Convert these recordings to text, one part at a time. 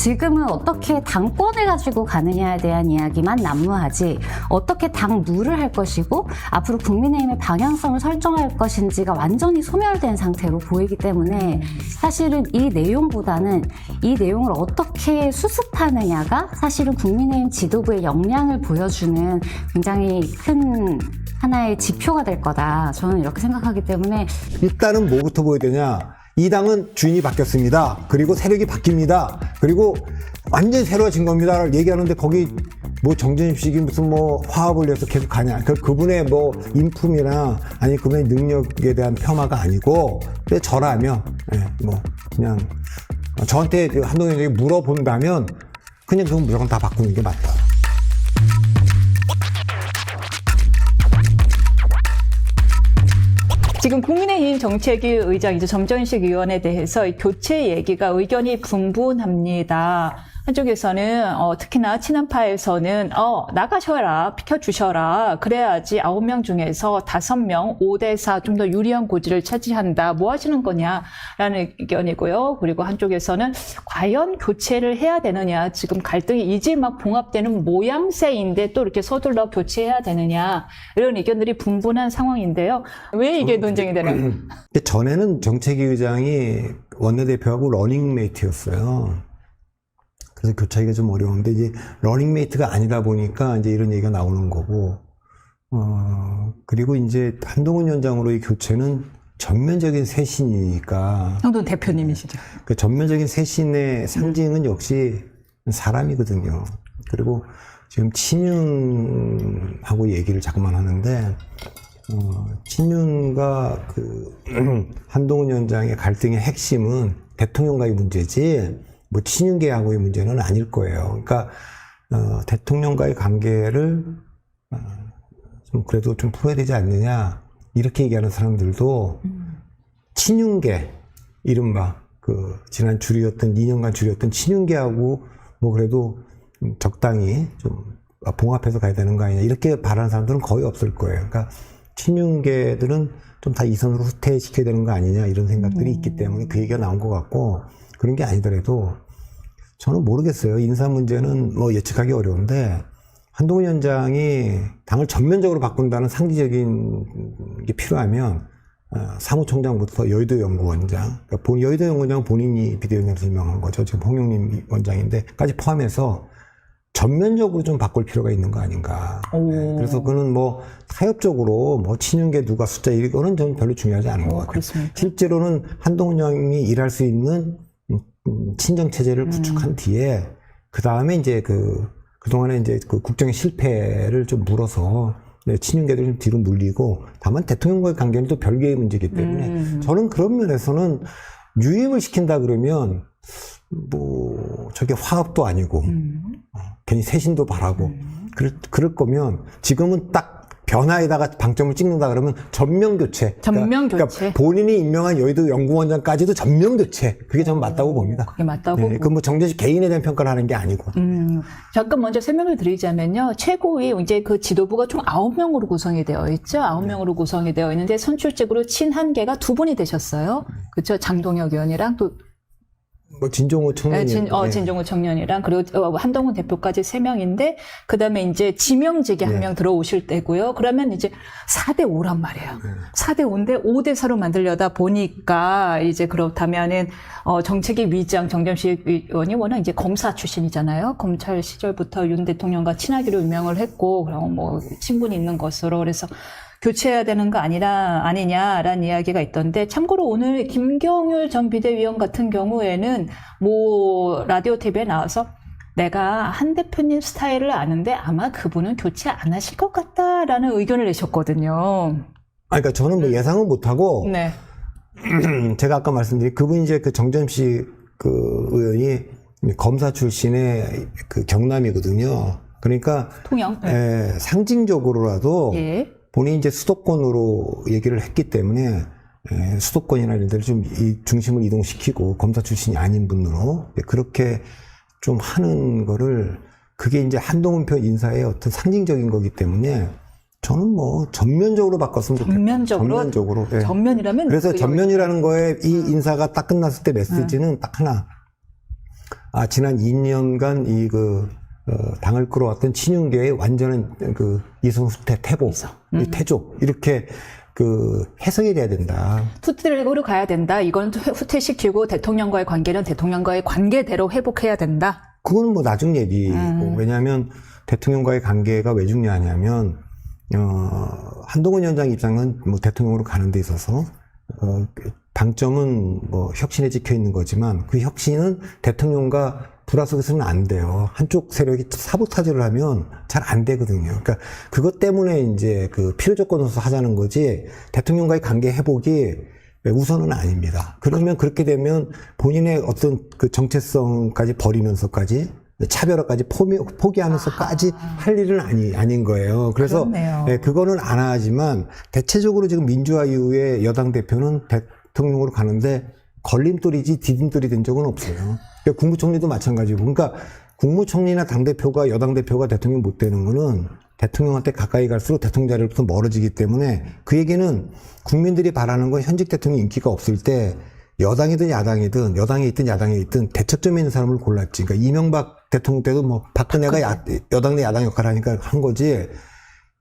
지금은 어떻게 당권을 가지고 가느냐에 대한 이야기만 난무하지 어떻게 당무를 할 것이고 앞으로 국민의힘의 방향성을 설정할 것인지가 완전히 소멸된 상태로 보이기 때문에 사실은 이 내용보다는 이 내용을 어떻게 수습하느냐가 사실은 국민의힘 지도부의 역량을 보여주는 굉장히 큰 하나의 지표가 될 거다. 저는 이렇게 생각하기 때문에 일단은 뭐부터 보여야 되냐. 이 당은 주인이 바뀌었습니다. 그리고 세력이 바뀝니다. 그리고 완전히 새로워진 겁니다. 얘기하는데 거기 뭐 정전입식이 무슨 뭐 화합을 위해서 계속 가냐. 그분의 뭐 인품이나 아니 그분의 능력에 대한 폄하가 아니고 저라면 뭐 그냥 저한테 한동훈 의원이 물어본다면 그냥 그건 무조건 다 바꾸는 게 맞다. 지금 국민의힘 정책위 의장 이제 점전식 의원에 대해서 이 교체 얘기가 의견이 분분합니다. 한쪽에서는 특히나 친한파에서는 나가셔라, 비켜주셔라. 그래야지 9명 중에서 5명 5대4 좀 더 유리한 고지를 차지한다. 뭐 하시는 거냐라는 의견이고요. 그리고 한쪽에서는 과연 교체를 해야 되느냐. 지금 갈등이 이제 막 봉합되는 모양새인데 또 이렇게 서둘러 교체해야 되느냐. 이런 의견들이 분분한 상황인데요. 왜 이게 논쟁이 되나요? 전에는 정책위 의장이 원내대표하고 러닝메이트였어요. 그래서 교차하기가 좀 어려운데, 이제, 러닝메이트가 아니다 보니까, 이제 이런 얘기가 나오는 거고, 그리고 이제, 한동훈 위원장으로의 교체는 전면적인 쇄신이니까. 한동훈 대표님이시죠. 그 전면적인 쇄신의 상징은 역시 사람이거든요. 그리고 지금 친윤하고 얘기를 자꾸만 하는데, 친윤과 한동훈 위원장의 갈등의 핵심은 대통령과의 문제지, 뭐 친윤계하고의 문제는 아닐 거예요. 그러니까 대통령과의 관계를 좀 그래도 좀 풀어야 되지 않느냐 이렇게 얘기하는 사람들도 친윤계 이른바 지난 줄이었던 2년간 줄이었던 친윤계하고 뭐 그래도 적당히 좀 봉합해서 가야 되는 거 아니냐 이렇게 바라는 사람들은 거의 없을 거예요. 그러니까 친윤계들은 좀 다 이선으로 후퇴시켜야 되는 거 아니냐 이런 생각들이 있기 때문에 그 얘기가 나온 것 같고. 그런 게 아니더라도 저는 모르겠어요. 인사 문제는 뭐 예측하기 어려운데 한동훈 위원장이 당을 전면적으로 바꾼다는 상징적인 게 필요하면 사무총장부터 여의도 연구원장, 그러니까 여의도 연구원장은 본인이 비대위원장에서 임명한 거죠. 지금 홍영림 원장인데까지 포함해서 전면적으로 좀 바꿀 필요가 있는 거 아닌가. 네, 그래서 그는 뭐 타협적으로 뭐 친윤계 누가 숫자 이거는 저는 별로 중요하지 않은 것 같아요. 그렇습니까? 실제로는 한동훈 형이 일할 수 있는 친정 체제를 구축한 뒤에 그 다음에 이제 그동안에 이제 국정의 실패를 좀 물어서 친윤계들 좀 뒤로 물리고 다만 대통령과의 관계는 또 별개의 문제이기 때문에 저는 그런 면에서는 유임을 시킨다 그러면 뭐 저게 화합도 아니고 괜히 쇄신도 바라고 그럴 거면 지금은 딱 변화에다가 방점을 찍는다 그러면 전면 교체. 전면 교체. 그러니까 본인이 임명한 여의도 연구원장까지도 전면 교체. 그게 저는 맞다고 봅니다. 그게 맞다고? 네, 그 뭐 정재식 개인에 대한 평가를 하는 게 아니고. 잠깐 먼저 설명을 드리자면요. 최고위 이제 그 지도부가 총 9명으로 구성이 되어 있죠. 9명으로 구성이 되어 있는데 선출직으로 친한계가 2분이 되셨어요. 그렇죠. 장동혁 의원이랑 또 뭐 진종호 청년이 진종호 청년이랑 그리고 한동훈 대표까지 3명인데 그다음에 이제 지명직이 한 명 들어오실 때고요. 그러면 이제 4대 5란 말이에요. 4대 5인데 5대 4로 만들려다 보니까 이제 그렇다면은 정책위 위장 정점식 의원이 워낙 이제 검사 출신이잖아요. 검찰 시절부터 윤 대통령과 친하기로 유명을 했고 그럼 뭐 친분이 있는 것으로 그래서 교체해야 되는 거 아니냐라는 이야기가 있던데, 참고로 오늘 김경률 전 비대위원 같은 경우에는 뭐 라디오 TV에 나와서 내가 한 대표님 스타일을 아는데 아마 그분은 교체 안 하실 것 같다라는 의견을 내셨거든요. 그러니까 저는 뭐 예상은 못하고, 네. 제가 아까 말씀드린 그분 이제 정점식 의원이 검사 출신의 경남이거든요. 그러니까 통영. 상징적으로라도 본인이 이제 수도권으로 얘기를 했기 때문에 수도권이나 이런 데를 좀 중심을 이동시키고 검사 출신이 아닌 분으로 그렇게 좀 하는 거를 그게 이제 한동훈 표 인사의 어떤 상징적인 거기 때문에 저는 뭐 전면적으로 바꿨으면 좋겠다. 전면적으로. 네. 전면이라면 그래서 전면이라는 거에 이 인사가 딱 끝났을 때 메시지는 딱 하나. 지난 2년간 당을 끌어왔던 친윤계의 완전한 이승 후퇴 태복, 이 태족, 이렇게 해석이 돼야 된다. 투트랙으로 가야 된다. 이건 후퇴시키고 대통령과의 관계는 대통령과의 관계대로 회복해야 된다. 그건 뭐 나중 얘기고, 왜냐하면 대통령과의 관계가 왜 중요하냐면, 한동훈 위원장 입장은 뭐 대통령으로 가는 데 있어서, 방점은 뭐 혁신에 찍혀 있는 거지만 그 혁신은 대통령과 불화속에서는 안 돼요. 한쪽 세력이 사보타지를 하면 잘 안 되거든요. 그러니까 그것 때문에 이제 필요 조건으로서 하자는 거지 대통령과의 관계 회복이 우선은 아닙니다. 그러면 그렇게 되면 본인의 어떤 정체성까지 버리면서까지 차별화까지 포기하면서까지 할 일은 아닌 거예요. 그래서 그거는 안 하지만 대체적으로 지금 민주화 이후에 여당 대표는 대통령으로 가는데 걸림돌이지 디딤돌이 된 적은 없어요. 그러니까 국무총리도 마찬가지고. 그러니까 국무총리나 당대표가 여당 대표가 대통령 못 되는 거는 대통령한테 가까이 갈수록 대통령 자리로부터 멀어지기 때문에 그 얘기는 국민들이 바라는 건 현직 대통령 인기가 없을 때 여당이든 야당이든 여당에 있든 야당에 있든 대척점에 있는 사람을 골랐지. 그러니까 이명박 대통령 때도 뭐 박근혜가 여당 내 야당 역할을 하니까 한 거지.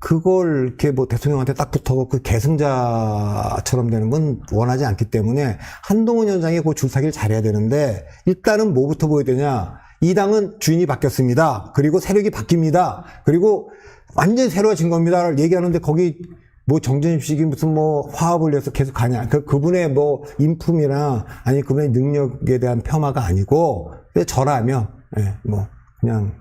그걸 이렇게 뭐 대통령한테 딱 붙어서 계승자처럼 되는 건 원하지 않기 때문에 한동훈 위원장이 그 줄타기를 잘해야 되는데 일단은 뭐부터 보여야 되냐. 이 당은 주인이 바뀌었습니다. 그리고 세력이 바뀝니다. 그리고 완전히 새로워진 겁니다를 얘기하는데 거기 뭐 정전입식이 무슨 뭐 화합을 위해서 계속 가냐. 그분의 뭐 인품이나 아니 그분의 능력에 대한 폄하가 아니고 저라면 뭐 그냥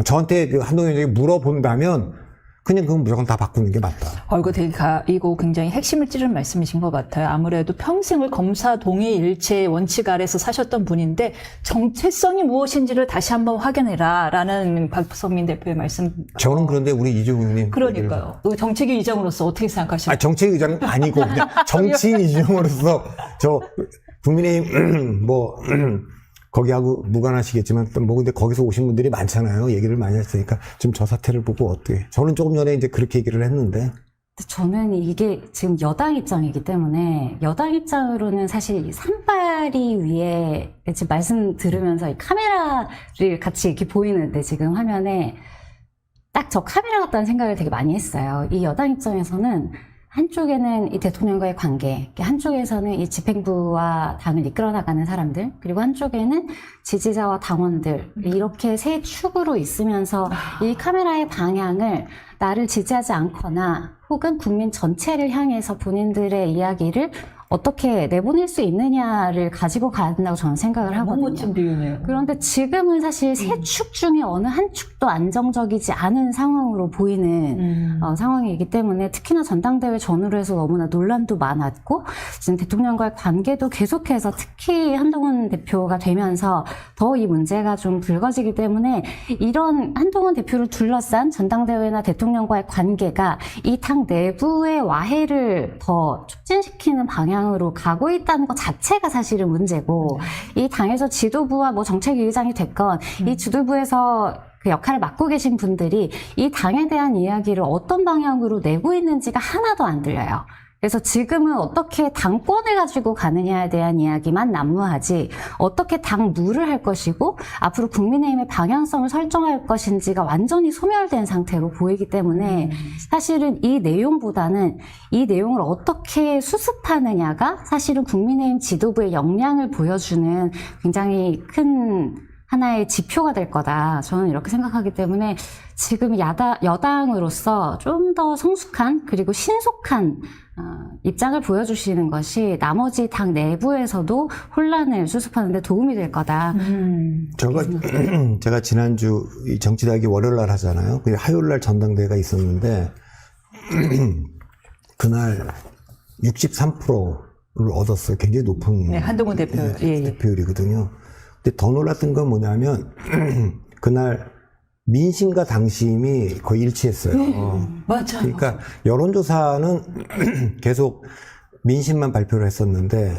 저한테 한동훈 위원장이 물어본다면 그냥 그건 무조건 다 바꾸는 게 맞다. 이거 굉장히 핵심을 찌르는 말씀이신 것 같아요. 아무래도 평생을 검사 동의일체의 원칙 아래서 사셨던 분인데 정체성이 무엇인지를 다시 한번 확인해라라는 박성민 대표의 말씀. 저는 그런데 우리 이주영 의원님. 그러니까요. 정책위 의장으로서 어떻게 생각하십니까? 정책위 의장은 아니고 그냥 정치인 이주영으로서 저 국민의힘 거기하고 무관하시겠지만 뭐 근데 거기서 오신 분들이 많잖아요. 얘기를 많이 했으니까 지금 저 사태를 보고 어떻게? 저는 조금 전에 이제 그렇게 얘기를 했는데. 저는 이게 지금 여당 입장이기 때문에 여당 입장으로는 사실 산발이 위에 지금 말씀 들으면서 이 카메라를 같이 이렇게 보이는데 지금 화면에 딱 저 카메라 같다는 생각을 되게 많이 했어요. 이 여당 입장에서는 한쪽에는 이 대통령과의 관계, 한쪽에서는 이 집행부와 당을 이끌어 나가는 사람들, 그리고 한쪽에는 지지자와 당원들, 이렇게 세 축으로 있으면서 이 카메라의 방향을 나를 지지하지 않거나 혹은 국민 전체를 향해서 본인들의 이야기를 어떻게 내보낼 수 있느냐를 가지고 가야 된다고 저는 생각을 하거든요. 너무 멋진 비유네요. 그런데 지금은 사실 세 축 중에 어느 한 축도 안정적이지 않은 상황으로 보이는 상황이기 때문에 특히나 전당대회 전후로 해서 너무나 논란도 많았고 지금 대통령과의 관계도 계속해서 특히 한동훈 대표가 되면서 더 이 문제가 좀 불거지기 때문에 이런 한동훈 대표를 둘러싼 전당대회나 대통령과의 관계가 이 당 내부의 와해를 더 촉진시키는 방향으로 가고 있다는 것 자체가 사실은 문제고 이 당에서 지도부와 뭐 정책위 의장이 됐건 이 지도부에서 그 역할을 맡고 계신 분들이 이 당에 대한 이야기를 어떤 방향으로 내고 있는지가 하나도 안 들려요. 그래서 지금은 어떻게 당권을 가지고 가느냐에 대한 이야기만 난무하지 어떻게 당 룰을 할 것이고 앞으로 국민의힘의 방향성을 설정할 것인지가 완전히 소멸된 상태로 보이기 때문에 사실은 이 내용보다는 이 내용을 어떻게 수습하느냐가 사실은 국민의힘 지도부의 역량을 보여주는 굉장히 큰 하나의 지표가 될 거다. 저는 이렇게 생각하기 때문에 지금 여당으로서 좀 더 성숙한 그리고 신속한 입장을 보여주시는 것이 나머지 당 내부에서도 혼란을 수습하는 데 도움이 될 거다. 제가 지난주 이 정치대학이 월요일 날 하잖아요. 화요일 날 전당대회가 있었는데 그날 63%를 얻었어요. 굉장히 높은 한동훈 대표 득표율이거든요. 근데 더 놀랐던 건 뭐냐면 그날 민심과 당심이 거의 일치했어요. 맞아요. 그러니까 여론조사는 계속 민심만 발표를 했었는데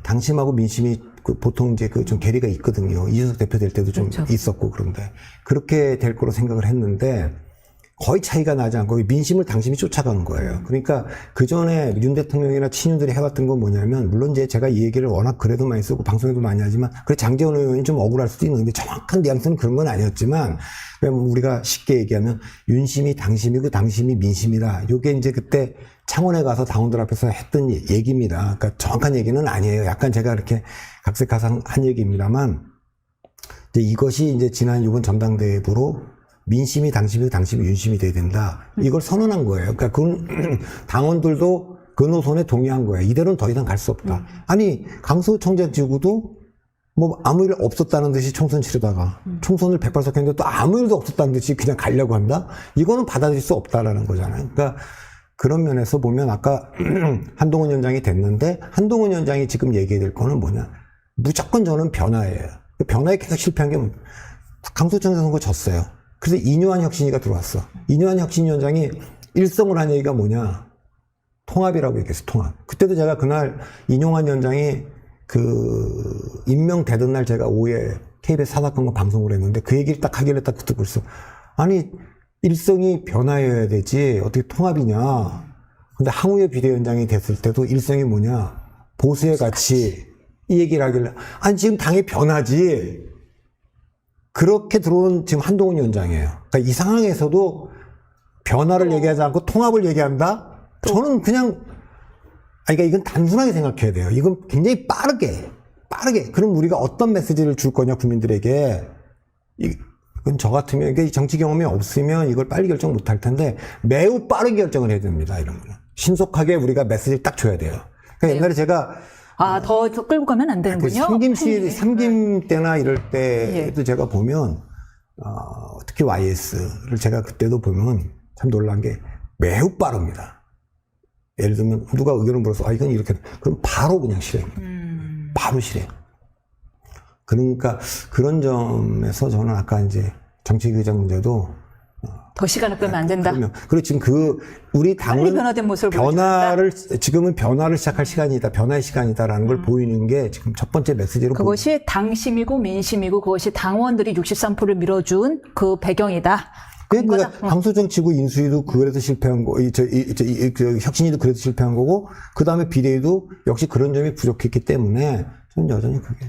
당심하고 민심이 보통 이제 좀 괴리가 있거든요. 이준석 대표 될 때도 좀 있었고 그런데 그렇게 될 거로 생각을 했는데 거의 차이가 나지 않고 민심을 당심이 쫓아간 거예요. 그러니까 그 전에 윤 대통령이나 친윤들이 해왔던 건 뭐냐면, 물론 이제 제가 이 얘기를 워낙 글에도 많이 쓰고 방송에도 많이 하지만, 그래 장제원 의원이 좀 억울할 수도 있는데 정확한 뉘앙스는 그런 건 아니었지만, 우리가 쉽게 얘기하면 윤심이 당심이고 당심이 민심이다. 요게 이제 그때 창원에 가서 당원들 앞에서 했던 얘기입니다. 그러니까 정확한 얘기는 아니에요. 약간 제가 이렇게 각색한 얘기입니다만, 이제 이것이 이제 지난 이번 전당대회로 민심이 당심이고 당심이 윤심이 돼야 된다. 이걸 선언한 거예요. 그러니까 그 당원들도 그 노선에 동의한 거예요. 이대로는 더 이상 갈 수 없다. 아니, 강서구청장 지구도 뭐 아무 일 없었다는 듯이 총선 치르다가 총선을 백발석했는데 또 아무 일도 없었다는 듯이 그냥 가려고 한다? 이거는 받아들일 수 없다라는 거잖아요. 그러니까 그런 면에서 보면 아까 한동훈 위원장이 됐는데, 한동훈 위원장이 지금 얘기해야 될 거는 뭐냐. 무조건 저는 변화예요. 변화에 계속 실패한 게 뭡니까? 강서구청장 선거 졌어요. 그래서 이뇨한 혁신위가 들어왔어. 이뇨한 혁신위원장이 일성을 한 얘기가 뭐냐. 통합이라고 얘기했어, 통합. 그때도 제가 그날 이뇨한 위원장이 그 임명되던 날 제가 오후에 KBS 사사건과 방송을 했는데 그 얘기를 딱 하길래 딱 듣고 있어. 아니, 일성이 변화여야 되지 어떻게 통합이냐. 근데 항우의 비대위원장이 됐을 때도 일성이 뭐냐. 보수의 가치. 이 얘기를 하길래 아니 지금 당의 변화지. 그렇게 들어온 지금 한동훈 위원장이에요. 그러니까 이 상황에서도 변화를 얘기하지 않고 통합을 얘기한다? 저는 그냥, 그러니까 이건 단순하게 생각해야 돼요. 이건 굉장히 빠르게. 그럼 우리가 어떤 메시지를 줄 거냐, 국민들에게. 이건 저 같으면, 그러니까 정치 경험이 없으면 이걸 빨리 결정 못 할 텐데, 매우 빠르게 결정을 해야 됩니다, 이런 거는. 신속하게 우리가 메시지를 딱 줘야 돼요. 그러니까 옛날에 제가 더 끌고 가면 안 되는군요. 삼김 때나 이럴 때도 제가 보면, 특히 YS를 제가 그때도 보면 참 놀란 게 매우 빠릅니다. 예를 들면 누가 의견을 물어서 이건 이렇게, 그럼 바로 그냥 실행입니다. 바로 실행. 그러니까 그런 점에서 저는 아까 이제 정치 규정 문제도 더 시간을 끌면 안 된다. 그리고 지금 우리 당은 변화된 모습을 지금은 변화를 시작할 시간이다, 변화의 시간이다라는 걸 보이는 게 지금 첫 번째 메시지로. 그것이 당심이고 민심이고 그것이 당원들이 63%를 밀어준 그 배경이다. 그러니까 강서정치구 인수위도 그래서 실패한 거, 혁신위도 그래서 실패한 거고, 그 다음에 비대위도 역시 그런 점이 부족했기 때문에 저는 여전히 그게.